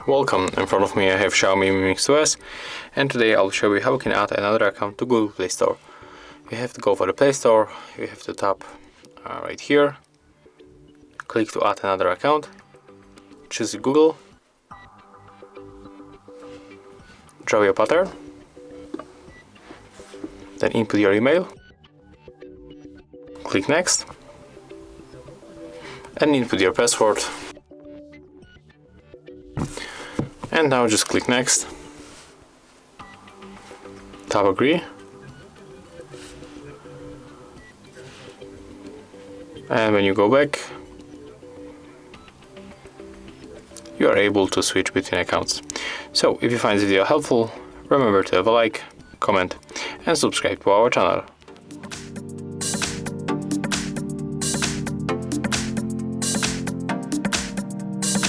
Welcome, in front of me I have XIAOMI Mi OS, and today I'll show you how you can add another account to Google Play Store. You have to go for the Play Store, you have to tap right here, click to add another account, choose Google, draw your pattern, then input your email, click next, and input your password. And now just click next, tap agree, and when you go back, you are able to switch between accounts. So if you find this video helpful, remember to have a like, comment and subscribe to our channel.